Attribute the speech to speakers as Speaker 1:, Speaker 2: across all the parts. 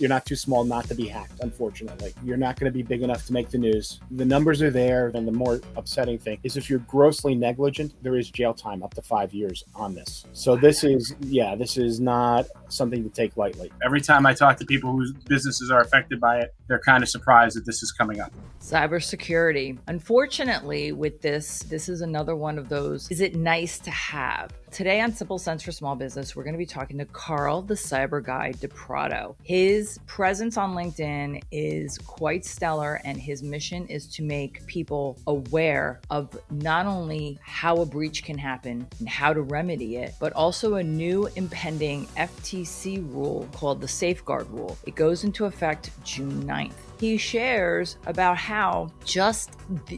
Speaker 1: You're not too small not to be hacked, unfortunately. You're not going to be big enough to make the news. The numbers are there. And the more upsetting thing is if you're grossly negligent, there is jail time up to 5 years on this. So this is not something to take lightly.
Speaker 2: Every time I talk to people whose businesses are affected by it, they're kind of surprised that this is coming up.
Speaker 3: Cybersecurity. Unfortunately, with this is another one of those, is it nice to have? Today on Simple Sense for Small Business, we're going to be talking to Carl, the cyber guy, Prado. His presence on LinkedIn is quite stellar, and his mission is to make people aware of not only how a breach can happen and how to remedy it, but also a new impending FTC rule called the Safeguard Rule. It goes into effect June 9th. He shares about how just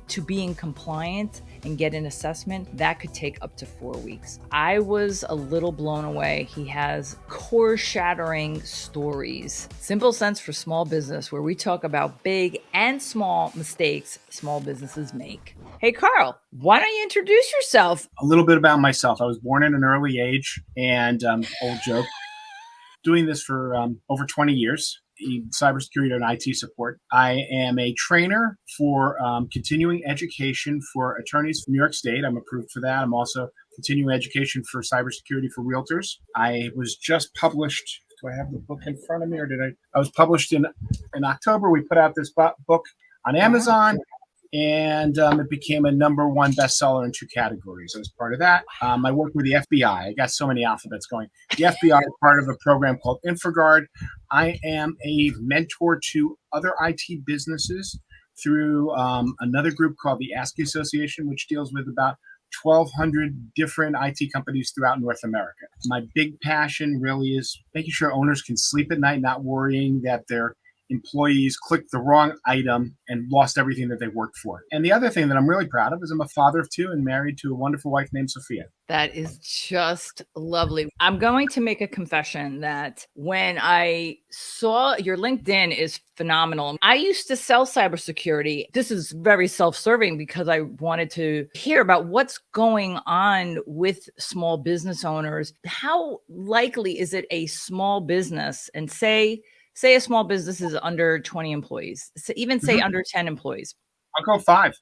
Speaker 3: to being compliant and get an assessment, that could take up to 4 weeks. I was a little blown away. He has core-shattering stories. Simple Sense for Small Business, where we talk about big and small mistakes small businesses make. Hey, Carl, why don't you introduce yourself?
Speaker 2: A little bit about myself. I was born in an early age, and old joke, doing this for over 20 years. Cybersecurity and IT support. I am a trainer for continuing education for attorneys from New York State. I'm approved for that. I'm also continuing education for cybersecurity for realtors. I was just published. Do I have the book in front of me, or did I? I was published in October. We put out this book on Amazon. And it became a #1 bestseller in 2 categories. As part of that, I worked with the FBI. I got so many alphabets going. The FBI is part of a program called InfraGard. I am a mentor to other IT businesses through another group called the ASCII Association, which deals with about 1,200 different IT companies throughout North America. My big passion really is making sure owners can sleep at night, not worrying that their employees clicked the wrong item and lost everything that they worked for. And the other thing that I'm really proud of is I'm a father of 2 and married to a wonderful wife named Sophia.
Speaker 3: That is just lovely. I'm going to make a confession that when I saw your LinkedIn is phenomenal. I used to sell cybersecurity. This is very self-serving because I wanted to hear about what's going on with small business owners. How likely is it a small business, and say a small business is under 20 employees, so even say under 10 employees.
Speaker 2: I'll go 5.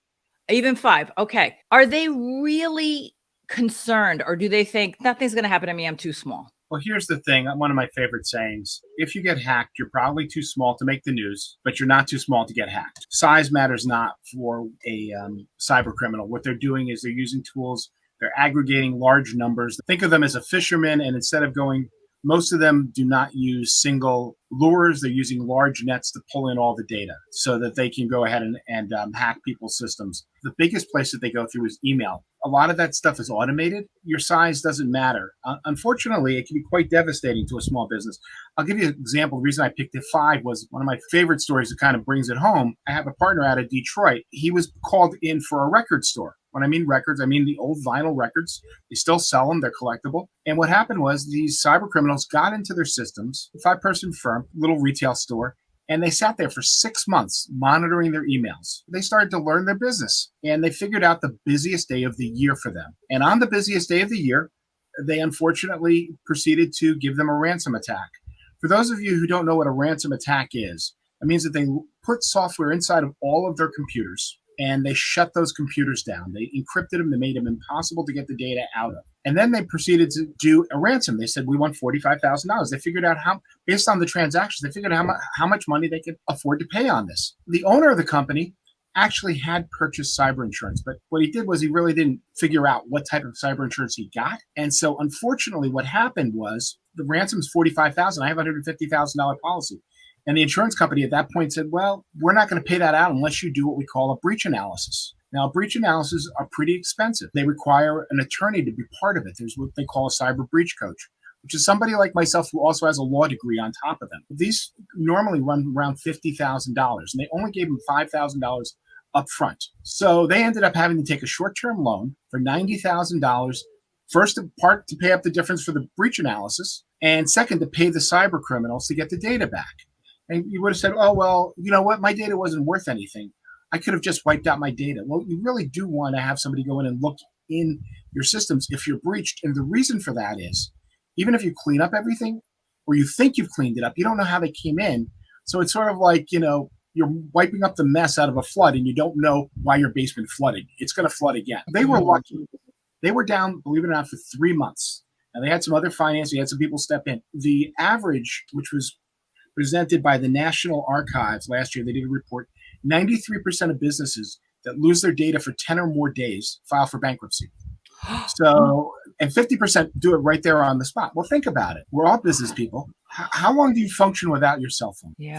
Speaker 3: Even 5. Okay. Are they really concerned, or do they think nothing's going to happen to me? I'm too small.
Speaker 2: Well, here's the thing. One of my favorite sayings: if you get hacked, you're probably too small to make the news, but you're not too small to get hacked. Size matters not for a cyber criminal. What they're doing is they're using tools. They're aggregating large numbers. Think of them as a fisherman, and instead of most of them do not use single lures. They're using large nets to pull in all the data so that they can go ahead and hack people's systems. The biggest place that they go through is email. A lot of that stuff is automated. Your size doesn't matter. Unfortunately, it can be quite devastating to a small business. I'll give you an example. The reason I picked it 5 was one of my favorite stories that kind of brings it home. I have a partner out of Detroit. He was called in for a record store. When I mean records, I mean the old vinyl records. They still sell them. They're collectible. And what happened was these cyber criminals got into their systems, a 5-person firm, little retail store, and they sat there for 6 months monitoring their emails. They started to learn their business, and they figured out the busiest day of the year for them. And on the busiest day of the year, they unfortunately proceeded to give them a ransom attack. For those of you who don't know what a ransom attack is, it means that they put software inside of all of their computers, and they shut those computers down. They encrypted them. They made them impossible to get the data out of. And then they proceeded to do a ransom. They said, we want $45,000. They figured out based on the transactions, they figured out how much money they could afford to pay on this. The owner of the company actually had purchased cyber insurance, but what he did was he really didn't figure out what type of cyber insurance he got. And so unfortunately, what happened was the ransom is $45,000. I have a $150,000 policy. And the insurance company at that point said, well, we're not going to pay that out unless you do what we call a breach analysis. Now, breach analysis are pretty expensive. They require an attorney to be part of it. There's what they call a cyber breach coach, which is somebody like myself who also has a law degree on top of them. These normally run around $50,000, and they only gave them $5,000 up front. So they ended up having to take a short-term loan for $90,000, first part to pay up the difference for the breach analysis, and second to pay the cyber criminals to get the data back. And you would have said, oh, well, you know what? My data wasn't worth anything. I could have just wiped out my data. Well, you really do want to have somebody go in and look in your systems if you're breached. And the reason for that is, even if you clean up everything, or you think you've cleaned it up. You don't know how they came in. So it's sort of like, you're wiping up the mess out of a flood and you don't know why your basement flooded. It's going to flood again. They were lucky. They were down, believe it or not, for 3 months. And they had some other financing. They had some people step in. The average, which was presented by the National Archives last year, they did a report, 93% of businesses that lose their data for 10 or more days file for bankruptcy. So, and 50% do it right there on the spot. Well, think about it. We're all business people. How long do you function without your cell phone?
Speaker 3: Yeah.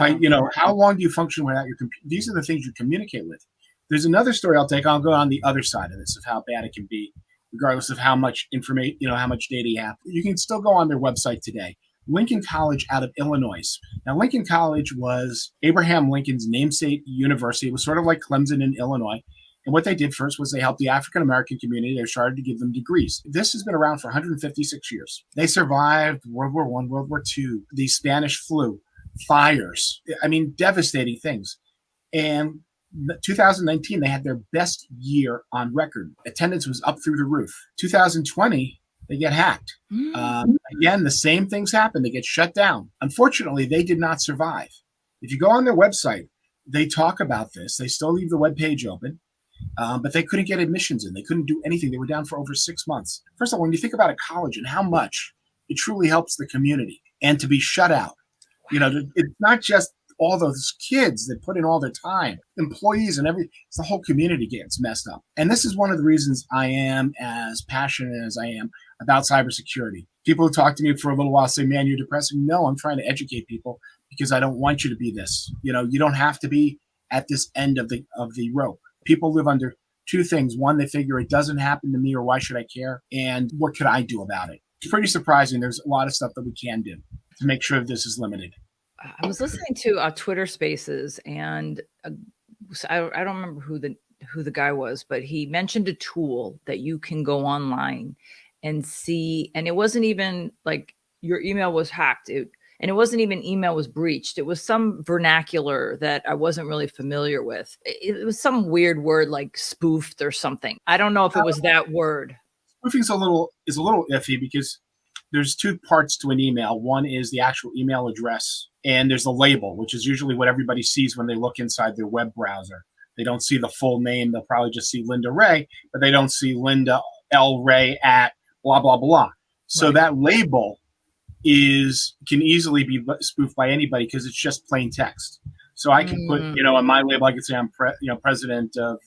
Speaker 2: How long do you function without your computer? These are the things you communicate with. There's another story I'll take. I'll go on the other side of this, of how bad it can be, regardless of how much information, how much data you have. You can still go on their website today. Lincoln College out of Illinois. Now, Lincoln College was Abraham Lincoln's namesake university. It was sort of like Clemson in Illinois. And what they did first was they helped the African-American community. They started to give them degrees. This has been around for 156 years. They survived World War I, World War II, the Spanish flu, fires. I mean, devastating things. And 2019, they had their best year on record. Attendance was up through the roof. 2020, they get hacked. Again, the same things happen. They get shut down. Unfortunately, they did not survive. If you go on their website, they talk about this. They still leave the webpage open. But they couldn't get admissions in. They couldn't do anything. They were down for over 6 months. First of all, when you think about a college and how much it truly helps the community, and to be shut out, it's not just all those kids that put in all their time, employees and everything. It's the whole community gets messed up. And this is one of the reasons I am as passionate as I am about cybersecurity. People who talk to me for a little while say, man, you're depressing. No, I'm trying to educate people because I don't want you to be this. You don't have to be at this end of the rope. People live under two things. One, they figure it doesn't happen to me, or why should I care? And what could I do about it? It's pretty surprising. There's a lot of stuff that we can do to make sure this is limited.
Speaker 3: I was listening to Twitter Spaces, and I don't remember who the guy was, but he mentioned a tool that you can go online and see, and it wasn't even like your email was hacked. And it wasn't even email was breached. It was some vernacular that I wasn't really familiar with. It was some weird word like spoofed or something. I don't know if it was that word.
Speaker 2: Spoofing is a little iffy because there's two parts to an email. One is the actual email address, and there's the label, which is usually what everybody sees when they look inside their web browser. They don't see the full name. They'll probably just see Linda Ray, but they don't see Linda L. Ray at blah, blah, blah. So right. That label can easily be spoofed by anybody because it's just plain text. So I can put, on my label, I could say I'm president of,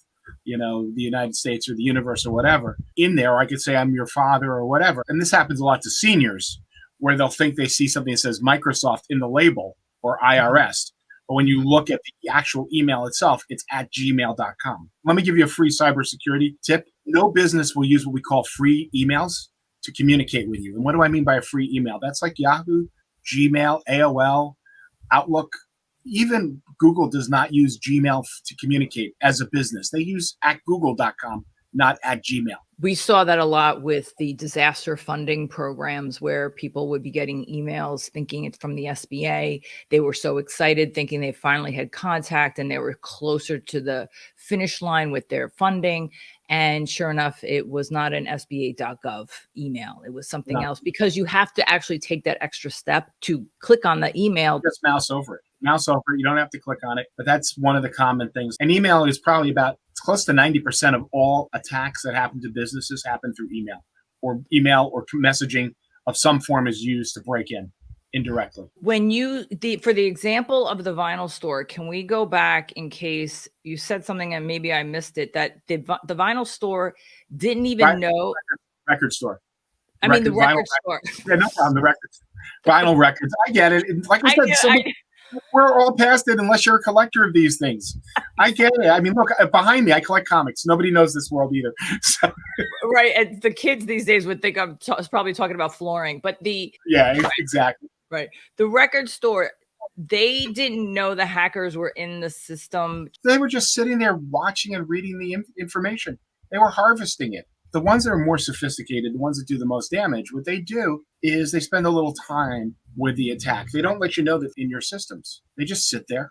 Speaker 2: the United States or the universe or whatever in there. Or I could say I'm your father or whatever. And this happens a lot to seniors where they'll think they see something that says Microsoft in the label or IRS. But when you look at the actual email itself, it's at gmail.com. Let me give you a free cybersecurity tip. No business will use what we call free emails to communicate with you. And what do I mean by a free email? That's like Yahoo, Gmail, AOL, Outlook. Even Google does not use Gmail to communicate as a business. They use at google.com, not at Gmail.
Speaker 3: We saw that a lot with the disaster funding programs where people would be getting emails thinking it's from the SBA. They were so excited thinking they finally had contact and they were closer to the finish line with their funding. And sure enough, it was not an SBA.gov email. It was something else because you have to actually take that extra step to click on the email.
Speaker 2: Just mouse over it. You don't have to click on it, but that's one of the common things. And email is probably it's close to 90% of all attacks that happen to businesses happen through email or messaging of some form is used to break in indirectly.
Speaker 3: When for the example of the vinyl store, can we go back in case you said something and maybe I missed it, that the vinyl store didn't even know.
Speaker 2: Record store.
Speaker 3: The record store.
Speaker 2: Yeah, no problem. The records. Vinyl records. I get it. Like I said, we're all past it unless you're a collector of these things. I get it. I mean, look, behind me, I collect comics. Nobody knows this world either. So.
Speaker 3: Right. And the kids these days would think I'm probably talking about flooring, but
Speaker 2: Yeah, exactly.
Speaker 3: Right. The record store, they didn't know the hackers were in the system.
Speaker 2: They were just sitting there watching and reading the information. They were harvesting it. The ones that are more sophisticated, the ones that do the most damage, what they do is they spend a little time with the attack. They don't let you know that in your systems. They just sit there.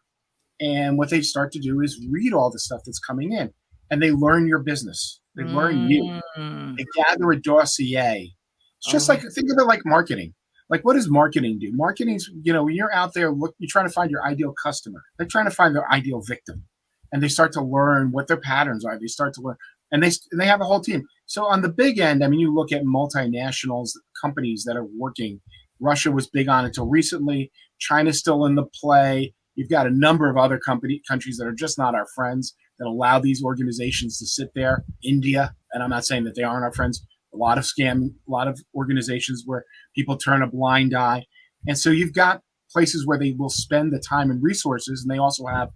Speaker 2: And what they start to do is read all the stuff that's coming in. And they learn your business. They learn you. They gather a dossier. It's just think of it like marketing. Like, what does marketing do? Marketing's, when you're out there, you're trying to find your ideal customer. They're trying to find their ideal victim, and they start to learn what their patterns are. They start to learn, and they have a whole team. So on the big end, I mean, you look at multinationals, companies that are working. Russia was big on it until recently. China's still in the play. You've got a number of other countries that are just not our friends that allow these organizations to sit there. India, and I'm not saying that they aren't our friends. A lot of organizations where people turn a blind eye. And so you've got places where they will spend the time and resources, and they also have,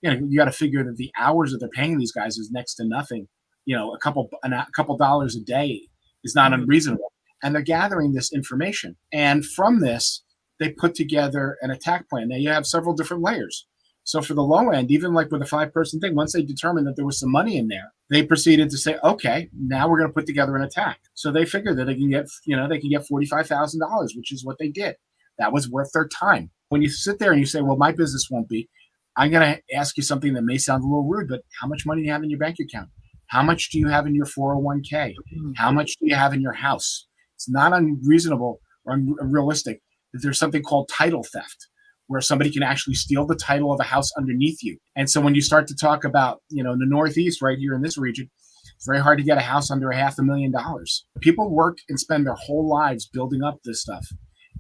Speaker 2: you got to figure that the hours that they're paying these guys is next to nothing. A couple dollars a day is not unreasonable. And they're gathering this information. And from this, they put together an attack plan. Now you have several different layers. So for the low end, even like with a 5-person thing, once they determined that there was some money in there, they proceeded to say, okay, now we're going to put together an attack. So they figured that they can get $45,000, which is what they did. That was worth their time. When you sit there and you say, well, my business won't be, I'm going to ask you something that may sound a little rude, but how much money do you have in your bank account? How much do you have in your 401k? How much do you have in your house? It's not unreasonable or unrealistic that there's something called title theft, where somebody can actually steal the title of a house underneath you. And so when you start to talk about, in the Northeast, right here in this region, it's very hard to get a house under $500,000. People work and spend their whole lives building up this stuff.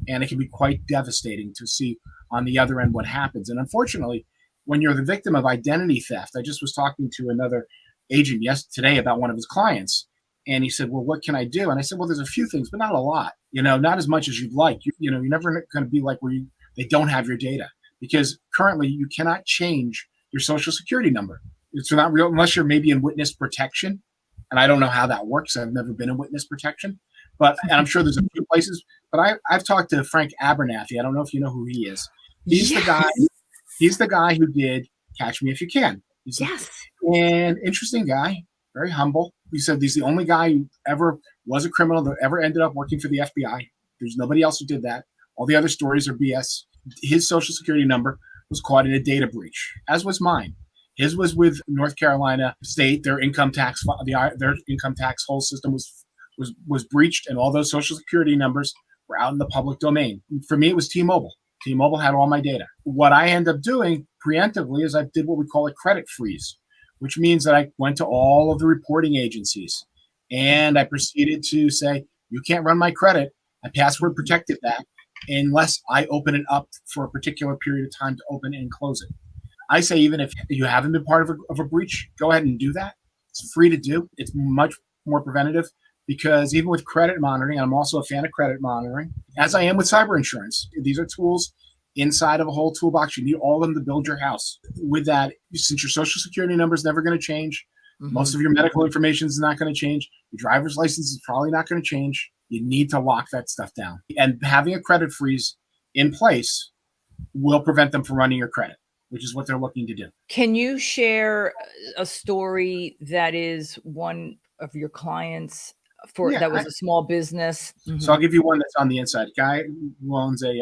Speaker 2: And it can be quite devastating to see on the other end what happens. And unfortunately, when you're the victim of identity theft, I just was talking to another agent today about one of his clients. And he said, well, what can I do? And I said, well, there's a few things, but not a lot, not as much as you'd like. You're never going to be like where they don't have your data, because currently you cannot change your social security number. It's not real unless you're maybe in witness protection. And I don't know how that works. I've never been in witness protection, and I'm sure there's a few places, but I've talked to Frank Abernathy. I don't know if you know who he is. He's the guy who did Catch Me If You Can. He's an interesting guy, very humble. He said he's the only guy who ever was a criminal that ever ended up working for the FBI. There's nobody else who did that. All the other stories are BS. His social security number was caught in a data breach, as was mine. His was with North Carolina State. Their income tax whole system was breached, and all those social security numbers were out in the public domain. For me, it was T-Mobile. T-Mobile had all my data. What I end up doing preemptively is I did what we call a credit freeze, which means that I went to all of the reporting agencies and I proceeded to say, you can't run my credit. I password protected that unless I open it up for a particular period of time to open and close it. I say, even if you haven't been part of a breach, go ahead and do that. It's free to do. It's much more preventative, because even with credit monitoring, and I'm also a fan of credit monitoring, as I am with cyber insurance, these are tools inside of a whole toolbox. You need all of them to build your house. With that, since your social security number is never going to change, most of your medical information is not going to change, your driver's license is probably not going to change, you need to lock that stuff down. And having a credit freeze in place will prevent them from running your credit, which is what they're looking to do.
Speaker 3: Can you share a story that is one of your clients that was a small business?
Speaker 2: So I'll give you one that's on the inside. A guy who owns a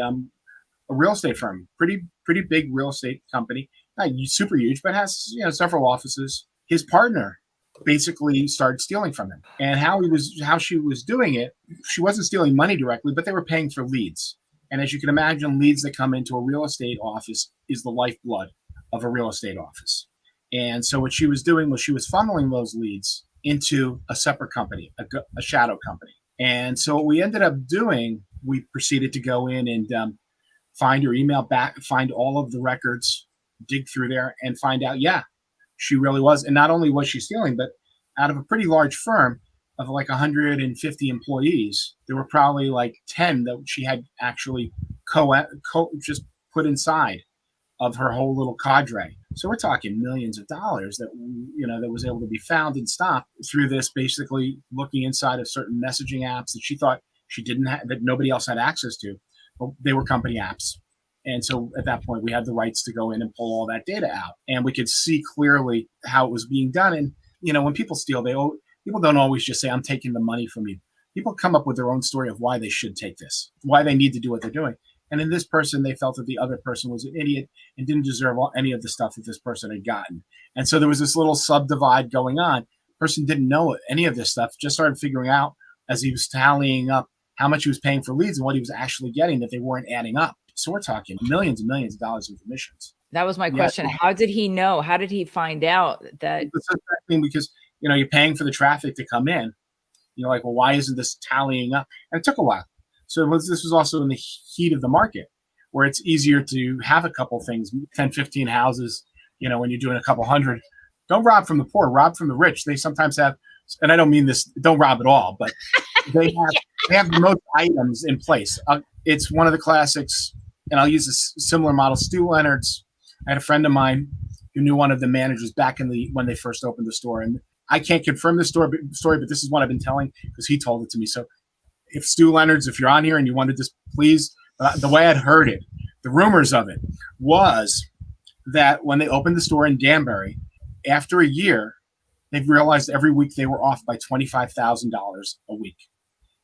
Speaker 2: real estate firm, pretty big real estate company, not super huge, but has several offices. His partner basically started stealing from him, and how she was doing it, she wasn't stealing money directly, but they were paying for leads. And as you can imagine, leads that come into a real estate office is the lifeblood of a real estate office. And so what she was doing was she was funneling those leads into a separate company, a shadow company. And so what we ended up doing, we proceeded to go in and find her email back, find all of the records, dig through there, and find out, she really was. And not only was she stealing, but out of a pretty large firm of like 150 employees, there were probably like 10 that she had actually just put inside of her whole little cadre. So we're talking millions of dollars that was able to be found and stopped through this, basically looking inside of certain messaging apps that she thought she didn't have, that nobody else had access to, but they were company apps. And so at that point, we had the rights to go in and pull all that data out, and we could see clearly how it was being done. And when people steal, people don't always just say, "I'm taking the money from you." People come up with their own story of why they should take this, why they need to do what they're doing. And in this person, they felt that the other person was an idiot and didn't deserve any of the stuff that this person had gotten. And so there was this little subdivide going on. Person didn't know any of this stuff, just started figuring out as he was tallying up how much he was paying for leads and what he was actually getting, that they weren't adding up. So we're talking millions and millions of dollars in commissions.
Speaker 3: That was my
Speaker 2: Yeah.
Speaker 3: question. How did he know? How did he find out that?
Speaker 2: It's affecting because, you're paying for the traffic to come in. You're like, well, why isn't this tallying up? And it took a while. So this was also in the heat of the market, where it's easier to have a couple things, 10, 15 houses, when you're doing a couple hundred. Don't rob from the poor, rob from the rich. They sometimes have, and I don't mean this, don't rob at all, but they have the most items in place. It's one of the classics, and I'll use a similar model. Stu Leonard's. I had a friend of mine who knew one of the managers back when they first opened the store, and I can't confirm this story, but this is what I've been telling because he told it to me. So if Stu Leonard's, if you're on here and you wanted this, please, the way I'd heard it, the rumors of it was that when they opened the store in Danbury, after a year, they've realized every week they were off by $25,000 a week.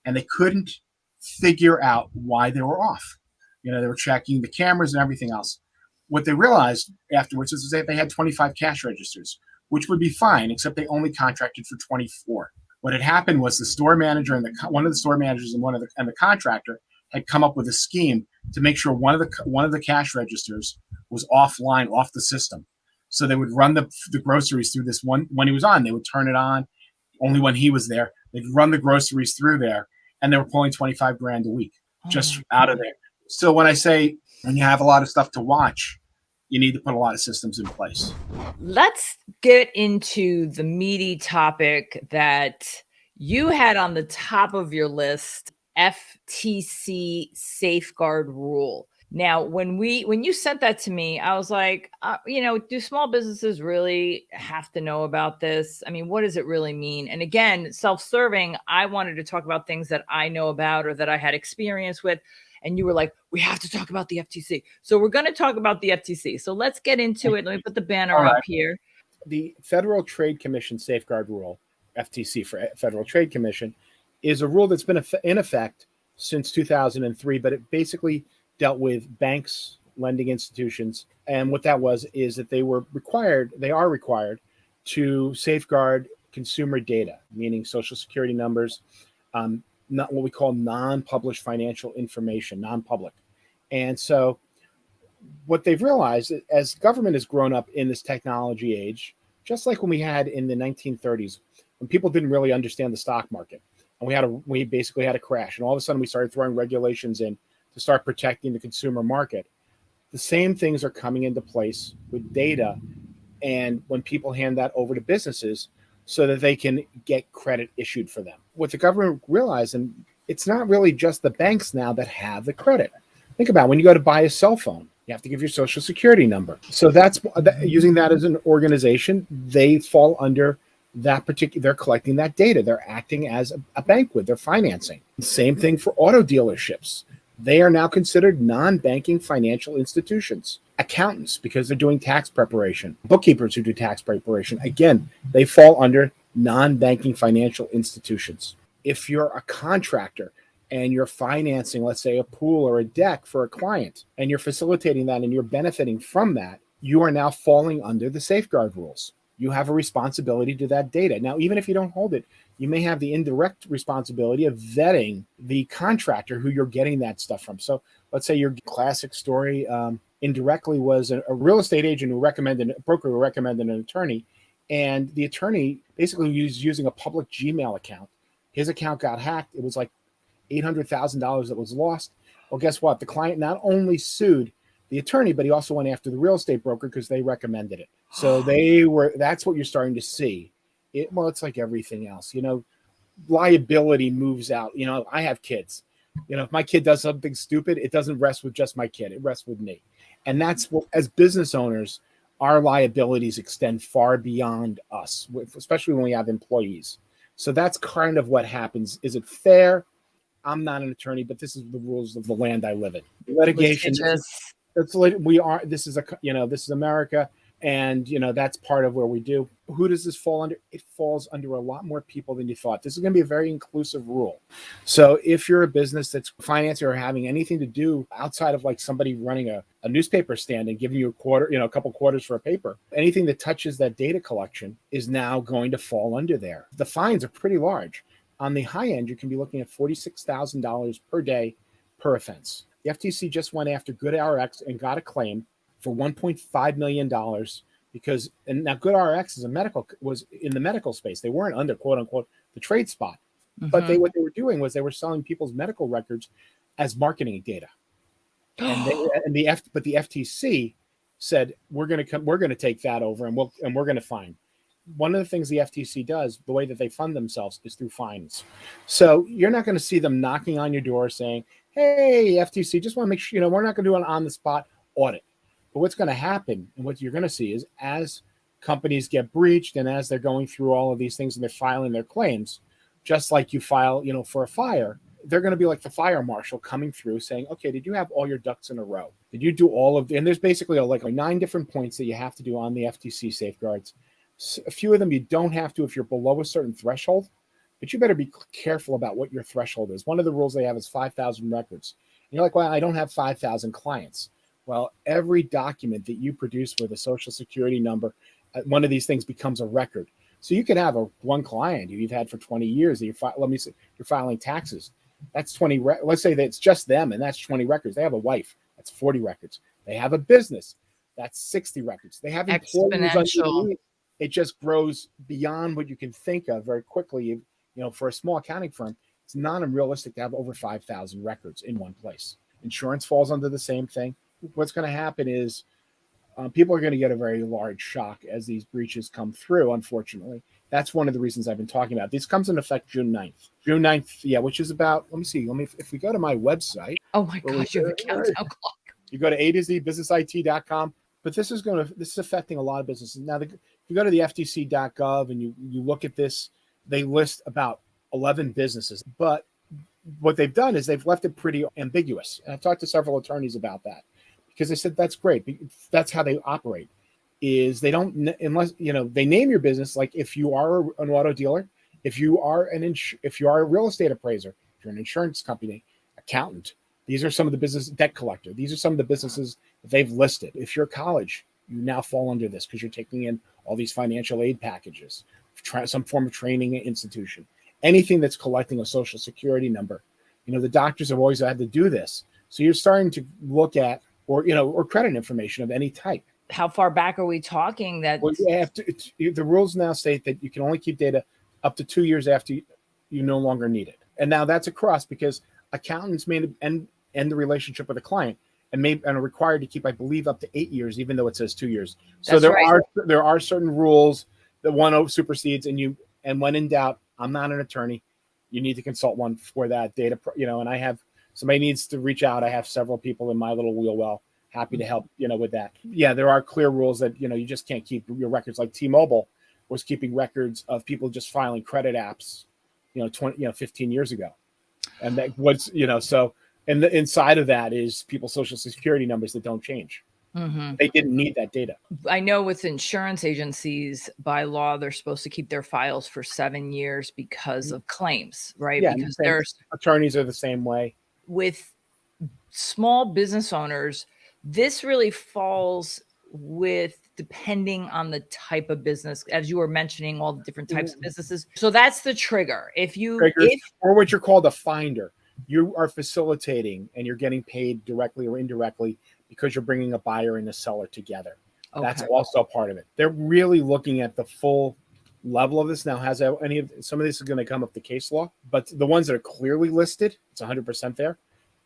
Speaker 2: And they couldn't figure out why they were off. They were checking the cameras and everything else. What they realized afterwards is that they had 25 cash registers, which would be fine, except they only contracted for 24. What had happened was the store manager and one of the store managers and the contractor had come up with a scheme to make sure one of the cash registers was offline, off the system. So they would run the groceries through this one when he was on. They would turn it on only when he was there. They'd run the groceries through there, and they were pulling $25,000 a week just out of there. So when I say when you have a lot of stuff to watch, you need to put a lot of systems in place.
Speaker 3: Let's get into the meaty topic that you had on the top of your list, FTC Safeguard Rule. Now, when you sent that to me, I was like, do small businesses really have to know about this? I mean, what does it really mean? And again, self-serving, I wanted to talk about things that I know about or that I had experience with. And you were like, we have to talk about the FTC. So we're going to talk about the FTC. So let's get into it. Let me put the banner up here.
Speaker 1: The Federal Trade Commission Safeguard Rule, FTC for Federal Trade Commission, is a rule that's been in effect since 2003, but it basically dealt with banks, lending institutions. And what that is that they are required to safeguard consumer data, meaning social security numbers, not what we call non-published financial information, non-public. And so what they've realized as government has grown up in this technology age, just like when we had in the 1930s, when people didn't really understand the stock market, and we basically had a crash, and all of a sudden we started throwing regulations in to start protecting the consumer market. The same things are coming into place with data, and when people hand that over to businesses so that they can get credit issued for them. What the government realized, and it's not really just the banks now that have the credit. Think about when you go to buy a cell phone, you have to give your social security number. So using that as an organization, they fall under that particular, they're collecting that data. They're acting as a bank with their financing. Same thing for auto dealerships. They are now considered non-banking financial institutions. Accountants, because they're doing tax preparation. Bookkeepers who do tax preparation. Again, they fall under non-banking financial institutions. If you're a contractor and you're financing, let's say, a pool or a deck for a client, and you're facilitating that and you're benefiting from that, you are now falling under the safeguard rules. You have a responsibility to that data. Now, even if you don't hold it, you may have the indirect responsibility of vetting the contractor who you're getting that stuff from. So let's say your classic story indirectly was a real estate agent a broker who recommended an attorney, and the attorney basically was using a public Gmail account. His account got hacked. It was like $800,000 that was lost. Well, guess what? The client not only sued the attorney, but he also went after the real estate broker because they recommended it. So that's what you're starting to see. It's like everything else, liability moves out. I have kids. If my kid does something stupid, it doesn't rest with just my kid. It rests with me. And that's what, as business owners, our liabilities extend far beyond us, especially when we have employees. So that's kind of what happens. Is it fair? I'm not an attorney, but this is the rules of the land I live in. Litigation. This is America. And, that's part of where we do. Who does this fall under? It falls under a lot more people than you thought. This is going to be a very inclusive rule. So if you're a business that's financing or having anything to do outside of like somebody running a newspaper stand and giving you a couple quarters for a paper, anything that touches that data collection is now going to fall under there. The fines are pretty large. On the high end, you can be looking at $46,000 per day per offense. The FTC just went after GoodRx and got a claim for $1.5 million because, and now GoodRx was in the medical space. They weren't under quote unquote the trade spot, but what they were doing was they were selling people's medical records as marketing data. And the FTC said we're going to take that over and we're going to fine. One of the things the FTC does, the way that they fund themselves, is through fines. So you're not going to see them knocking on your door saying, "Hey, FTC, just want to make sure we're not going to do an on-the-spot audit." But what's going to happen, and what you're going to see, is as companies get breached and as they're going through all of these things and they're filing their claims, just like you file, for a fire, they're going to be like the fire marshal coming through saying, "Okay, did you have all your ducks in a row? Did you do all of?" And there's basically like 9 different points that you have to do on the FTC safeguards. A few of them you don't have to if you're below a certain threshold, but you better be careful about what your threshold is. One of the rules they have is 5,000 records. And you're like, "Well, I don't have 5,000 clients." Well, every document that you produce with a social security number, one of these things becomes a record. So you could have one client you've had for 20 years that you're filing taxes. That's 20. Let's say that it's just them, and that's 20 records. They have a wife. That's 40 records. They have a business. That's 60 records. They have employees underneath. It just grows beyond what you can think of very quickly. For a small accounting firm, it's not unrealistic to have over 5,000 records in one place. Insurance falls under the same thing. What's going to happen is people are going to get a very large shock as these breaches come through, unfortunately. That's one of the reasons I've been talking about. This comes into effect June 9th. June 9th, yeah, which is about, let me see, if we go to my website.
Speaker 3: Oh my gosh, you have a countdown clock.
Speaker 1: You go to A2ZBusinessIT.com. But this is affecting a lot of businesses. Now, if you go to the FTC.gov and you look at this, they list about 11 businesses. But what they've done is they've left it pretty ambiguous. And I've talked to several attorneys about that because they said that's great. That's how they operate. Is they don't, unless they name your business, like if you are an auto dealer, if you are a real estate appraiser, if you're an insurance company, accountant. These are some of the business, debt collector. These are some of the businesses that they've listed. If you're a college, you now fall under this because you're taking in all these financial aid packages, some form of training institution, anything that's collecting a social security number. The doctors have always had to do this. So you're starting to look at, or credit information of any type.
Speaker 3: How far back are we talking? That
Speaker 1: the rules now state that you can only keep data up to 2 years after you no longer need it. And now that's across because accountants may end the relationship with a client and are required to keep, I believe, up to 8 years, even though it says 2 years. So there are certain rules that one supersedes, and when in doubt, I'm not an attorney. You need to consult one for that data, and I have somebody needs to reach out. I have several people in my little wheel well, happy to help, with that. Yeah, there are clear rules that, you just can't keep your records. Like T-Mobile was keeping records of people just filing credit apps, 15 years ago. And that was, so, and the inside of that is people's social security numbers that don't change. Mm-hmm. They didn't need that data.
Speaker 3: I know with insurance agencies, by law, they're supposed to keep their files for 7 years because of claims, right?
Speaker 1: Yeah,
Speaker 3: because
Speaker 1: attorneys are the same way.
Speaker 3: With small business owners, this really falls with depending on the type of business, as you were mentioning, all the different types of businesses. So that's the trigger. Or
Speaker 1: what you're called a finder, you are facilitating and you're getting paid directly or indirectly because you're bringing a buyer and a seller together. Okay. That's also part of it. They're really looking at the full level of this. Now, some of this is going to come up to case law, but the ones that are clearly listed, it's 100% there.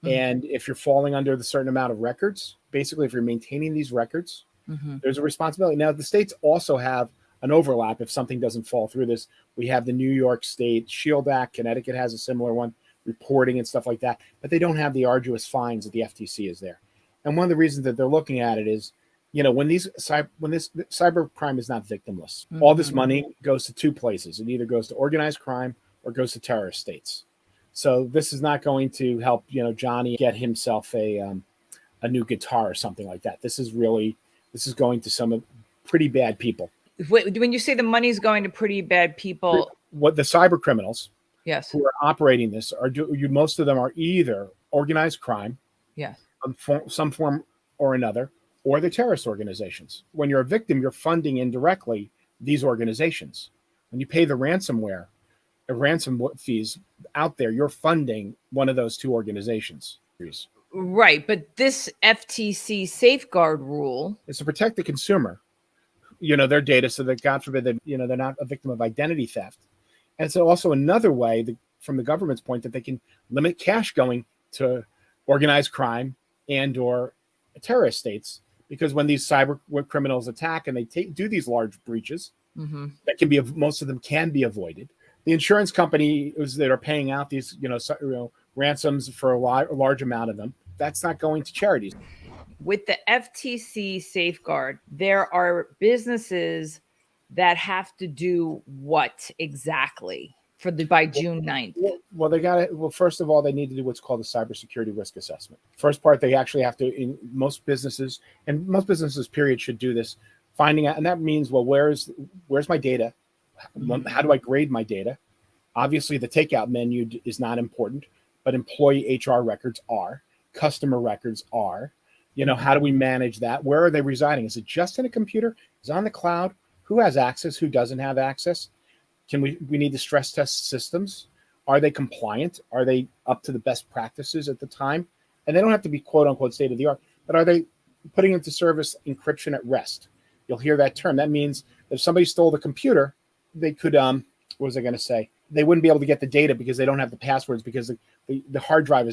Speaker 1: Mm-hmm. And if you're falling under the certain amount of records, basically, if you're maintaining these records, mm-hmm. there's a responsibility. Now, the states also have an overlap if something doesn't fall through this. We have the New York State Shield Act. Connecticut has a similar one, reporting and stuff like that. But they don't have the arduous fines that the FTC is there. And one of the reasons that they're looking at it is, when this cyber crime is not victimless, mm-hmm. all this money goes to two places. It either goes to organized crime or goes to terrorist states. So this is not going to help, Johnny get himself a new guitar or something like that. This is going to some pretty bad people.
Speaker 3: When you say the money's going to pretty bad people,
Speaker 1: what the cyber criminals,
Speaker 3: yes,
Speaker 1: who are operating this most of them are either organized crime,
Speaker 3: yes,
Speaker 1: some form or another, or the terrorist organizations. When you're a victim, you're funding indirectly these organizations. When you pay the ransomware, ransom fees out there, you're funding one of those two organizations.
Speaker 3: Right. But this FTC Safeguard Rule
Speaker 1: is to protect the consumer, their data, so that God forbid that, they're not a victim of identity theft. And so also another way from the government's point that they can limit cash going to organized crime and or terrorist states, because when these cyber criminals attack and they do these large breaches, that can be, most of them can be avoided. The insurance companies that are paying out these, ransoms for a large amount of them, that's not going to charities.
Speaker 3: With the FTC safeguard, there are businesses that have to do what exactly by June 9th?
Speaker 1: Well, first of all, they need to do what's called a cybersecurity risk assessment. First part, they actually have to, in most businesses, period, should do this, finding out, and that means, well, where's my data? How do I grade my data? Obviously, the takeout menu is not important, but employee HR records are, customer records are. How do we manage that? Where are they residing? Is it just in a computer? Is it on the cloud? Who has access? Who doesn't have access? We need to stress test systems. Are they compliant? Are they up to the best practices at the time? And they don't have to be quote unquote state of the art, but are they putting into service encryption at rest? You'll hear that term. That means if somebody stole the computer, they could, what was I going to say? They wouldn't be able to get the data because they don't have the passwords, because the hard drive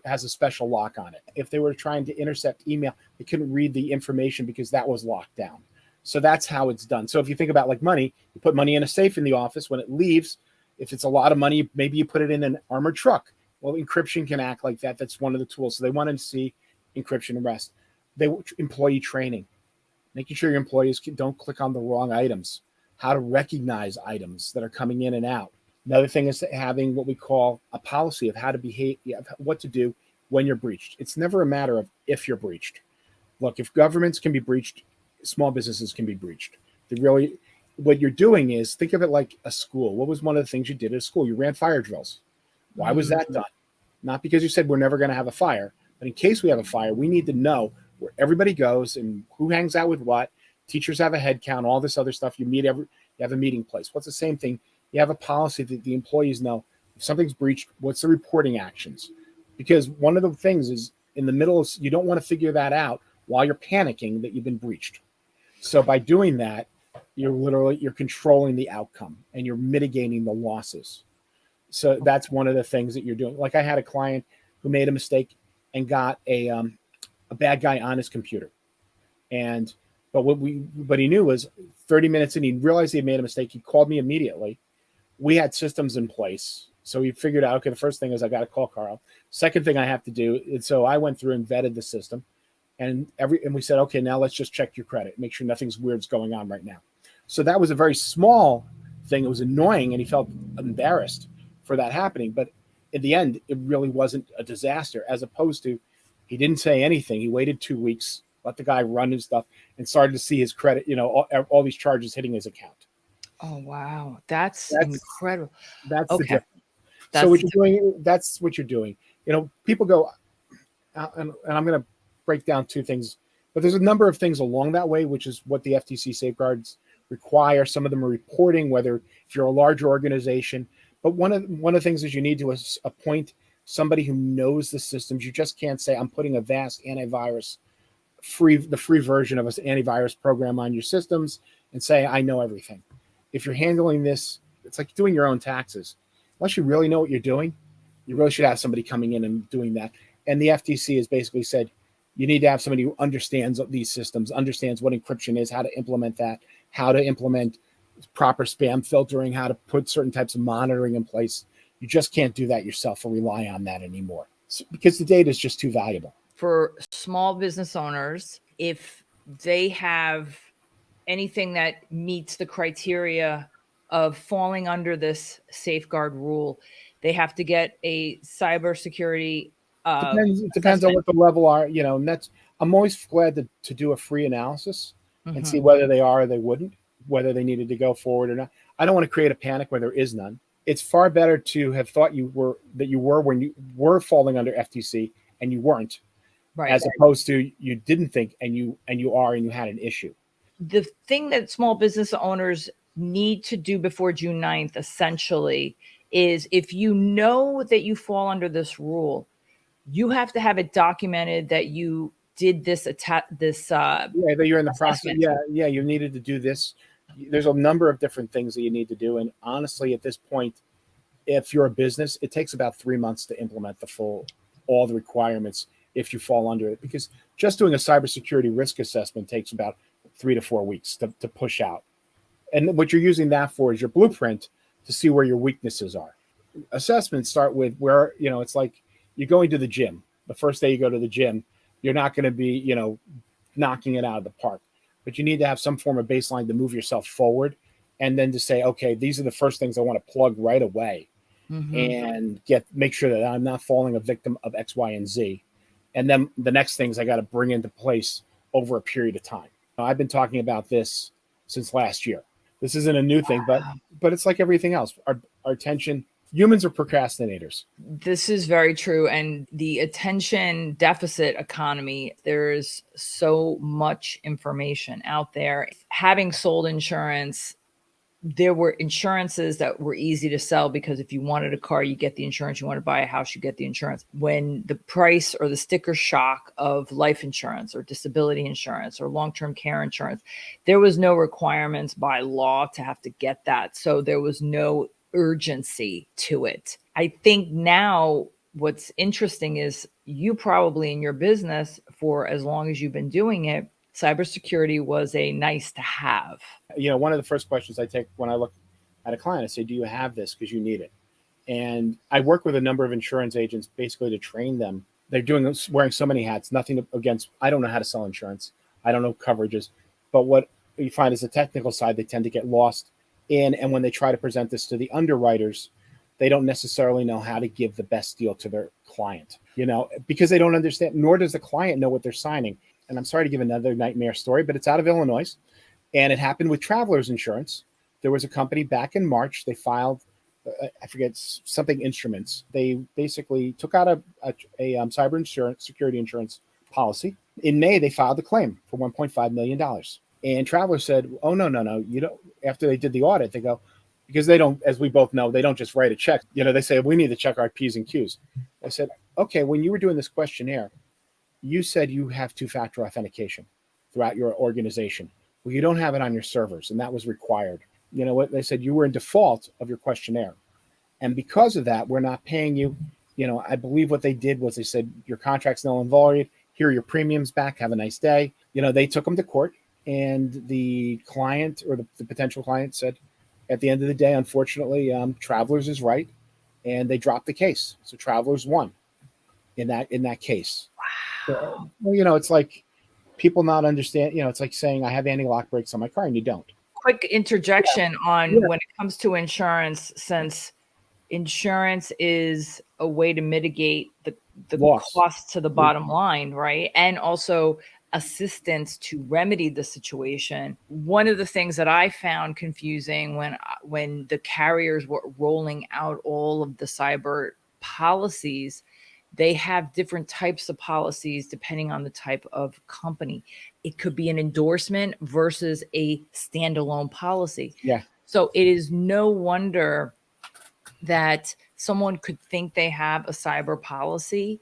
Speaker 1: has a special lock on it. If they were trying to intercept email, they couldn't read the information because that was locked down. So that's how it's done. So if you think about like money, you put money in a safe in the office. When it leaves, if it's a lot of money, maybe you put it in an armored truck. Well, encryption can act like that. That's one of the tools. So they want to see encryption and rest. Employee training, making sure your employees don't click on the wrong items, how to recognize items that are coming in and out. Another thing is having what we call a policy of how to behave, what to do when you're breached. It's never a matter of if you're breached. Look, if governments can be breached, small businesses can be breached. What you're doing is, think of it like a school. What was one of the things you did at a school? You ran fire drills. Why was that done? Not because you said we're never going to have a fire, but in case we have a fire, we need to know where everybody goes and who hangs out with what. Teachers have a head count, all this other stuff. You have a meeting place. What's the same thing? You have a policy that the employees know if something's breached, what's the reporting actions? Because one of the things is in the middle, you don't want to figure that out while you're panicking that you've been breached. So by doing that, you're controlling the outcome and you're mitigating the losses. So that's one of the things that you're doing. Like I had a client who made a mistake and got a bad guy on his computer. But what he knew was 30 minutes in, he realized he had made a mistake. He called me immediately. We had systems in place. So we figured out, okay, the first thing is I got to call Carl. Second thing I have to do, and so I went through and vetted the system. And we said, okay, now let's just check your credit. Make sure nothing's weird's going on right now. So that was a very small thing. It was annoying, and he felt embarrassed for that happening. But in the end, it really wasn't a disaster, as opposed to he didn't say anything. He waited 2 weeks, let the guy run his stuff, and started to see his credit, all these charges hitting his account.
Speaker 3: Oh, wow. That's incredible.
Speaker 1: That's the difference. So what you're doing, that's what you're doing. People go, and I'm going to break down two things, but there's a number of things along that way, which is what the FTC safeguards require. Some of them are reporting, whether if you're a larger organization. But one of the things is you need to appoint somebody who knows the systems. You just can't say, I'm putting a vast antivirus, the free version of an antivirus program on your systems and say, I know everything. If you're handling this, it's like doing your own taxes. Unless you really know what you're doing, you really should have somebody coming in and doing that. And the FTC has basically said, you need to have somebody who understands these systems, understands what encryption is, how to implement that, how to implement proper spam filtering, how to put certain types of monitoring in place. You just can't do that yourself or rely on that anymore because the data is just too valuable.
Speaker 3: For small business owners, if they have anything that meets the criteria of falling under this safeguard rule, they have to get a cybersecurity.
Speaker 1: It depends on what the level are, and that's, I'm always glad to do a free analysis and see whether they are or they wouldn't, whether they needed to go forward or not. I don't want to create a panic where there is none. It's far better to have thought you were when you were falling under FTC and you weren't, right, as opposed to you didn't think and you are and you had an issue.
Speaker 3: The thing that small business owners need to do before June 9th, essentially, is if you know that you fall under this rule, you have to have it documented that you did this
Speaker 1: Yeah, that you're in the process.
Speaker 3: assessment.
Speaker 1: Yeah, you needed to do this. There's a number of different things that you need to do. And honestly, at this point, if you're a business, it takes about 3 months to implement all the requirements if you fall under it, because just doing a cybersecurity risk assessment takes about 3 to 4 weeks to push out. And what you're using that for is your blueprint to see where your weaknesses are. Assessments start with where, it's like you're going to the gym. The first day you go to the gym, you're not going to be, knocking it out of the park, but you need to have some form of baseline to move yourself forward. And then to say, okay, these are the first things I want to plug right away and make sure that I'm not falling a victim of X, Y, and Z. And then the next things I got to bring into place over a period of time. I've been talking about this since last year. This isn't a new thing, but it's like everything else. Our attention, humans are procrastinators.
Speaker 3: This is very true. And the attention deficit economy, there's so much information out there. Having sold insurance, there were insurances that were easy to sell because if you wanted a car, you get the insurance. You want to buy a house, you get the insurance. When the price or the sticker shock of life insurance or disability insurance or long-term care insurance, there was no requirements by law to have to get that. So there was no urgency to it. I think now what's interesting is you probably in your business, for as long as you've been doing it, cybersecurity was a nice to have.
Speaker 1: One of the first questions I take when I look at a client, I say, do you have this? Because you need it. And I work with a number of insurance agents basically to train them. They're wearing so many hats, nothing against, I don't know how to sell insurance. I don't know coverages. But what you find is the technical side, they tend to get lost in. And when they try to present this to the underwriters, they don't necessarily know how to give the best deal to their client, because they don't understand, nor does the client know what they're signing. And I'm sorry to give another nightmare story, but it's out of Illinois. And it happened with Travelers Insurance. There was a company back in March. They filed, I forget, something instruments. They basically took out a cyber security insurance policy. In May, they filed a claim for $1.5 million. And Travelers said, oh, no. You don't. After they did the audit, they go, because they don't, as we both know, they don't just write a check. They say, we need to check our P's and Q's. I said, okay, when you were doing this questionnaire, you said you have two-factor authentication throughout your organization. Well, you don't have it on your servers, and that was required. You know what? They said you were in default of your questionnaire. And because of that, we're not paying you. I believe what they did was they said, your contract's null and void. Here are your premiums back. Have a nice day. They took them to court, and the client or the potential client said, at the end of the day, unfortunately, Travelers is right, and they dropped the case. So Travelers won in that case. Wow. So, it's like people not understand. It's like saying I have anti-lock brakes on my car, and you don't.
Speaker 3: Quick interjection on when it comes to insurance, since insurance is a way to mitigate the cost to the bottom line, right? And also assistance to remedy the situation. One of the things that I found confusing when the carriers were rolling out all of the cyber policies, they have different types of policies depending on the type of company. It could be an endorsement versus a standalone policy.
Speaker 1: Yeah.
Speaker 3: So it is no wonder that someone could think they have a cyber policy,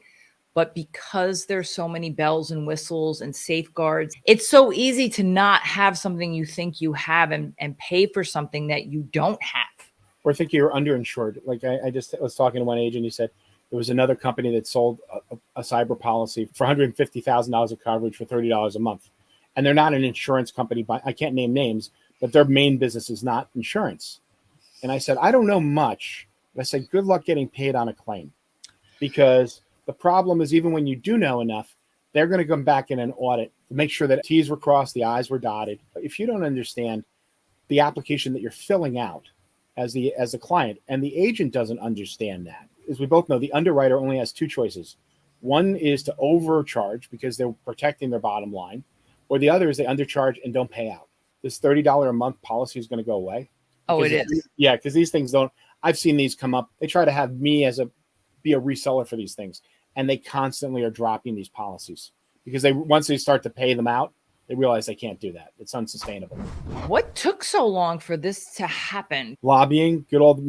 Speaker 3: but because there's so many bells and whistles and safeguards, it's so easy to not have something you think you have and pay for something that you don't have.
Speaker 1: Or think you're underinsured. Like I just was talking to one agent, he said, there was another company that sold a cyber policy for $150,000 of coverage for $30 a month. And they're not an insurance company, but I can't name names, but their main business is not insurance. And I said, I don't know much. But I said, good luck getting paid on a claim. Because the problem is, even when you do know enough, they're going to come back in an audit to make sure that T's were crossed, the I's were dotted. If you don't understand the application that you're filling out as the client, and the agent doesn't understand that, as we both know, the underwriter only has two choices. One is to overcharge because they're protecting their bottom line, or the other is they undercharge and don't pay out. This $30 a month policy is going to go away.
Speaker 3: Oh, it is.
Speaker 1: Yeah, because these things don't. I've seen these come up. They try to have me be a reseller for these things, and they constantly are dropping these policies because once they start to pay them out, They realize they can't do that. It's unsustainable.
Speaker 3: What took so long for this to happen?
Speaker 1: Lobbying, good old,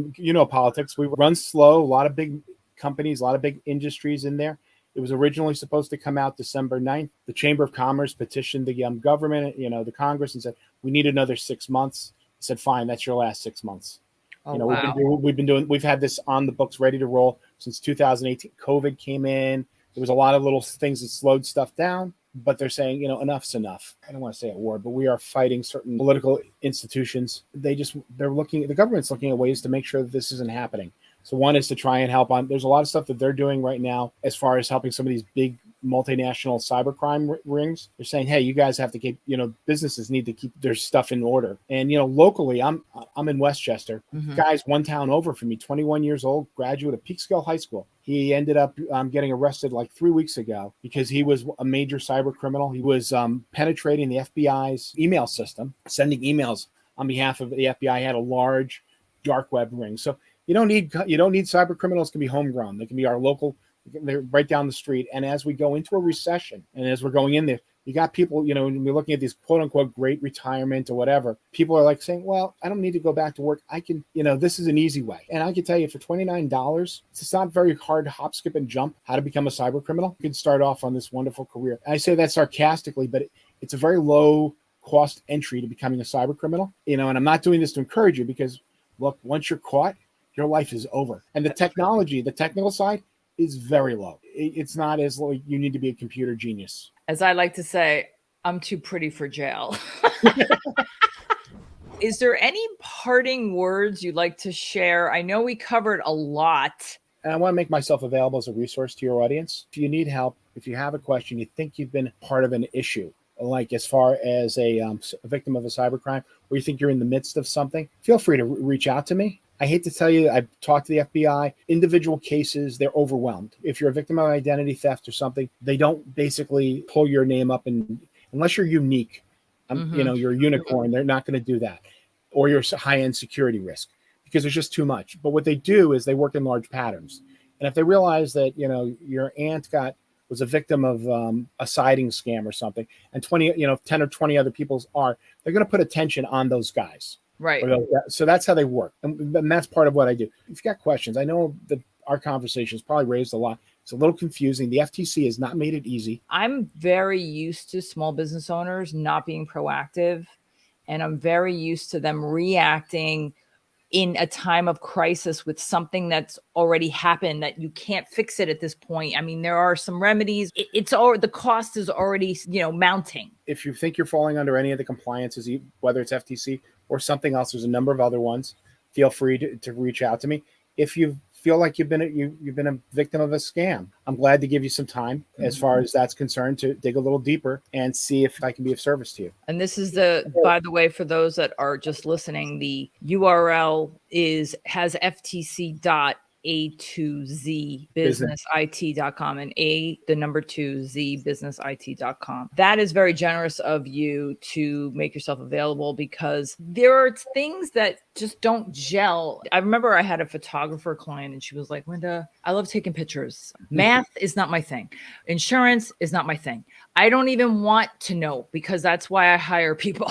Speaker 1: politics. We run slow, a lot of big companies, a lot of big industries in there. It was originally supposed to come out December 9th. The Chamber of Commerce petitioned the government, the Congress, and said, we need another 6 months. He said, fine, that's your last 6 months.
Speaker 3: Oh, wow.
Speaker 1: We've had this on the books ready to roll since 2018. COVID came in. There was a lot of little things that slowed stuff down, but they're saying, enough's enough. I don't want to say a word, but we are fighting certain political institutions. The government's looking at ways to make sure that this isn't happening. So one is to try and help there's a lot of stuff that they're doing right now as far as helping some of these big multinational cybercrime rings. They're saying, hey, you guys have to keep, businesses need to keep their stuff in order. And, locally, I'm in Westchester.
Speaker 3: Mm-hmm.
Speaker 1: Guy's one town over from me, 21 years old, graduate of Peekskill High School. He ended up getting arrested like 3 weeks ago because he was a major cyber criminal. He was penetrating the FBI's email system, sending emails on behalf of the FBI. He had a large dark web ring. So you don't need cyber criminals. Can be homegrown. They can be our local. They're right down the street. And as we go into a recession, and as we're going in there, you got people, when we're looking at these quote unquote great retirement or whatever, people are like saying, well, I don't need to go back to work. I can, this is an easy way. And I can tell you for $29, it's not very hard to hop, skip, and jump how to become a cyber criminal. You can start off on this wonderful career. And I say that sarcastically, but it's a very low cost entry to becoming a cyber criminal, and I'm not doing this to encourage you because look, once you're caught, your life is over. And the technical side is very low. It's not as low. You need to be a computer genius.
Speaker 3: As I like to say, I'm too pretty for jail. Is there any parting words you'd like to share? I know we covered a lot.
Speaker 1: And I want to make myself available as a resource to your audience. If you need help, if you have a question, you think you've been part of an issue, like as far as a victim of a cybercrime, or you think you're in the midst of something, feel free to reach out to me. I hate to tell you, I've talked to the FBI, individual cases, they're overwhelmed. If you're a victim of identity theft or something, they don't basically pull your name up, and unless you're unique, you're a unicorn, they're not going to do that. Or you're a high-end security risk because there's just too much. But what they do is they work in large patterns. And if they realize that, your aunt was a victim of a siding scam or something, and 10 or 20 other people they're going to put attention on those guys.
Speaker 3: Right.
Speaker 1: So that's how they work. And that's part of what I do. If you've got questions, I know that our conversation has probably raised a lot. It's a little confusing. The FTC has not made it easy.
Speaker 3: I'm very used to small business owners not being proactive, and I'm very used to them reacting in a time of crisis with something that's already happened that you can't fix it at this point. I mean, there are some remedies. The cost is already, mounting.
Speaker 1: If you think you're falling under any of the compliances, whether it's FTC or something else, there's a number of other ones. Feel free to reach out to me. If you feel like you've been a victim of a scam, I'm glad to give you some time as far as that's concerned to dig a little deeper and see if I can be of service to you.
Speaker 3: And this is by the way, for those that are just listening, the URL has FTC.A2Z businessit.com and the2Z businessit.com. That is very generous of you to make yourself available because there are things that just don't gel. I remember I had a photographer client and she was like, Linda, I love taking pictures. Math is not my thing. Insurance is not my thing. I don't even want to know because that's why I hire people.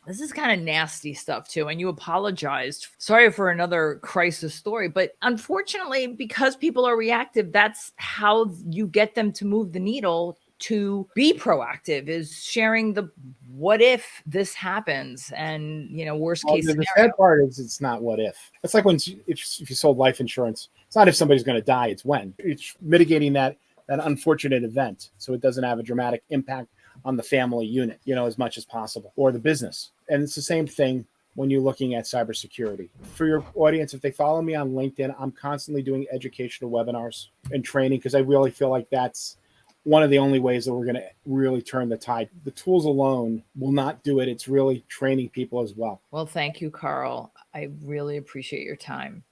Speaker 3: This is kind of nasty stuff too. And you apologized. Sorry for another crisis story. But unfortunately, because people are reactive, that's how you get them to move the needle to be proactive, is sharing the what if this happens and, worst case scenario.
Speaker 1: The sad part is it's not what if. It's like if you sold life insurance, it's not if somebody's going to die, it's when. It's mitigating that unfortunate event so it doesn't have a dramatic impact on the family unit, as much as possible, or the business. And it's the same thing when you're looking at cybersecurity. For your audience, if they follow me on LinkedIn, I'm constantly doing educational webinars and training because I really feel like that's one of the only ways that we're going to really turn the tide. The tools alone will not do it. It's really training people as well.
Speaker 3: Well, thank you, Carl. I really appreciate your time.